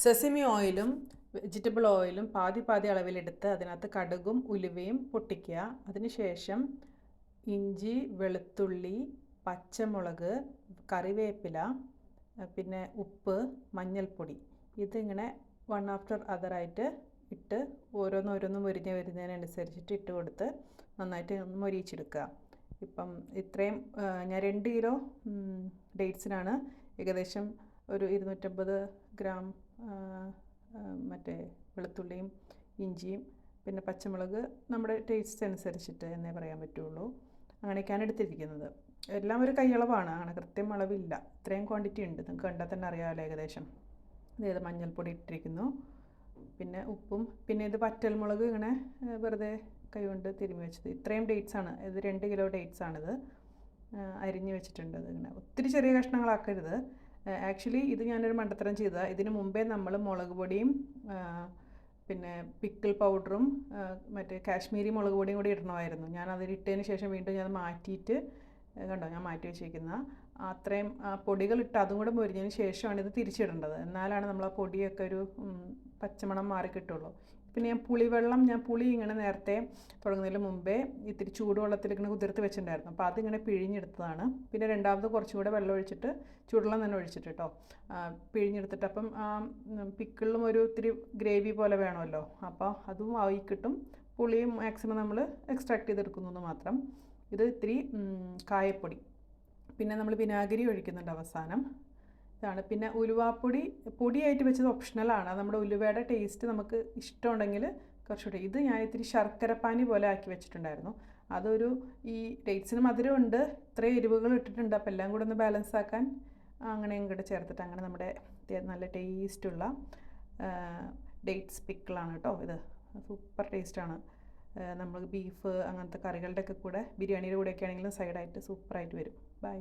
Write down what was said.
Sesame ഓയിലും vegetable ഓയിലും പാതി പാതി അളവിലെടുത്ത് അതിനകത്ത് കടുകും ഉലുവയും പൊട്ടിക്കുക. അതിനുശേഷം ഇഞ്ചി, വെളുത്തുള്ളി, പച്ചമുളക്, കറിവേപ്പില, പിന്നെ ഉപ്പ്, മഞ്ഞൾപ്പൊടി ഇതിങ്ങനെ വൺ ആഫ്റ്റർ അതറായിട്ട് ഇട്ട് ഓരോന്നോരോന്നും വരുന്നതിനനുസരിച്ചിട്ട് ഇട്ട് കൊടുത്ത് നന്നായിട്ട് ഒന്ന് മൊരിയിച്ചെടുക്കുക. ഇപ്പം ഇത്രയും ഞാൻ 2 കിലോ ഡേറ്റ്സിനാണ് ഏകദേശം ഒരു 250 ഗ്രാം മറ്റേ വെളുത്തുള്ളിയും ഇഞ്ചിയും പിന്നെ പച്ചമുളക് നമ്മുടെ ടേസ്റ്റ് അനുസരിച്ചിട്ട് എന്നേ പറയാൻ പറ്റുള്ളൂ. അങ്ങനെയൊക്കെയാണ് എടുത്തിരിക്കുന്നത്. എല്ലാം ഒരു കൈയളവാണ്, അങ്ങനെ കൃത്യം അളവില്ല. ഇത്രയും ക്വാണ്ടിറ്റി ഉണ്ട്, നിങ്ങൾക്ക് കണ്ടാൽ തന്നെ അറിയാമല്ലോ ഏകദേശം. അതായത് മഞ്ഞൾപ്പൊടി ഇട്ടിരിക്കുന്നു, പിന്നെ ഉപ്പും, പിന്നെ ഇത് വറ്റൽമുളക് ഇങ്ങനെ വെറുതെ കൈകൊണ്ട് തിരുമ്മി വെച്ചത്. ഇത്രയും ഡേറ്റ്സാണ് ഇത്, 2 കിലോ ഡേറ്റ്സാണിത്. അരിഞ്ഞ് വെച്ചിട്ടുണ്ട്. അതിങ്ങനെ ഒത്തിരി ചെറിയ കഷ്ണങ്ങളാക്കരുത്. ആക്ച്വലി ഇത് ഞാനൊരു മണ്ടത്തരം ചെയ്തതാണ്. ഇതിന് മുമ്പേ നമ്മൾ മുളക് പൊടിയും പിന്നെ പിക്കിൾ പൗഡറും മറ്റേ കാശ്മീരി മുളക് പൊടിയും കൂടി ഇടണമായിരുന്നു. ഞാൻ അതിലിട്ടതിന് ശേഷം വീണ്ടും ഞാൻ മാറ്റിയിട്ട് കണ്ടോ, ഞാൻ മാറ്റി വെച്ചിരിക്കുന്ന അത്രയും പൊടികളിട്ട് അതും കൂടെ മൊരിഞ്ഞതിന് ശേഷമാണ് ഇത് തിരിച്ചിടേണ്ടത്. എന്നാലാണ് നമ്മൾ ആ പൊടിയൊക്കെ ഒരു പച്ചമണം മാറി കിട്ടുള്ളൂ. പിന്നെ ഞാൻ പുളി ഇങ്ങനെ നേരത്തെ തുടങ്ങുന്നതിന് മുമ്പേ ഇത്തിരി ചൂടുവെള്ളത്തിൽ ഇങ്ങനെ കുതിർത്ത് വെച്ചിട്ടുണ്ടായിരുന്നു. അപ്പോൾ അതിങ്ങനെ പിഴിഞ്ഞെടുത്തതാണ്. പിന്നെ രണ്ടാമത് കുറച്ചും കൂടെ വെള്ളം ഒഴിച്ചിട്ട്, ചൂടുവെള്ളം തന്നെ ഒഴിച്ചിട്ട് കേട്ടോ, പിഴിഞ്ഞെടുത്തിട്ട്, അപ്പം പിക്കിളിലും ഒരു ഇത്തിരി ഗ്രേവി പോലെ വേണമല്ലോ, അപ്പോൾ അതും ആയി കിട്ടും. പുളിയും മാക്സിമം നമ്മൾ എക്സ്ട്രാക്ട് ചെയ്തെടുക്കുന്നു മാത്രം. ഇത് ഇത്തിരി കായപ്പൊടി, പിന്നെ നമ്മൾ വിനാഗിരി ഒഴിക്കുന്നുണ്ട് അവസാനം. ഇതാണ്. പിന്നെ ഉലുവാപ്പൊടി പൊടിയായിട്ട് വെച്ചത് ഓപ്ഷണലാണ്. നമ്മുടെ ഉലുവയുടെ ടേസ്റ്റ് നമുക്ക് ഇഷ്ടമുണ്ടെങ്കിൽ കുറച്ചുകൂടി. ഇത് ഞാൻ ഇത്തിരി ശർക്കരപ്പാനി പോലെ ആക്കി വെച്ചിട്ടുണ്ടായിരുന്നു. അതൊരു ഈ ഡേറ്റ്സിന് മധുരമുണ്ട്, ഇത്രയും എരിവുകൾ ഇട്ടിട്ടുണ്ട്, അപ്പോൾ എല്ലാം കൂടെ ഒന്ന് ബാലൻസ് ആക്കാൻ അങ്ങനെയും കൂടെ ചേർത്തിട്ട് അങ്ങനെ നമ്മുടെ നല്ല ടേസ്റ്റുള്ള ഡേറ്റ്സ് പിക്കിളാണ് കേട്ടോ ഇത്. സൂപ്പർ ടേസ്റ്റാണ്. നമ്മൾ ബീഫ് അങ്ങനത്തെ കറികളുടെ ഒക്കെ കൂടെ, ബിരിയാണിയുടെ കൂടെയൊക്കെ ആണെങ്കിലും സൈഡായിട്ട് സൂപ്പറായിട്ട് വരും. ബൈ.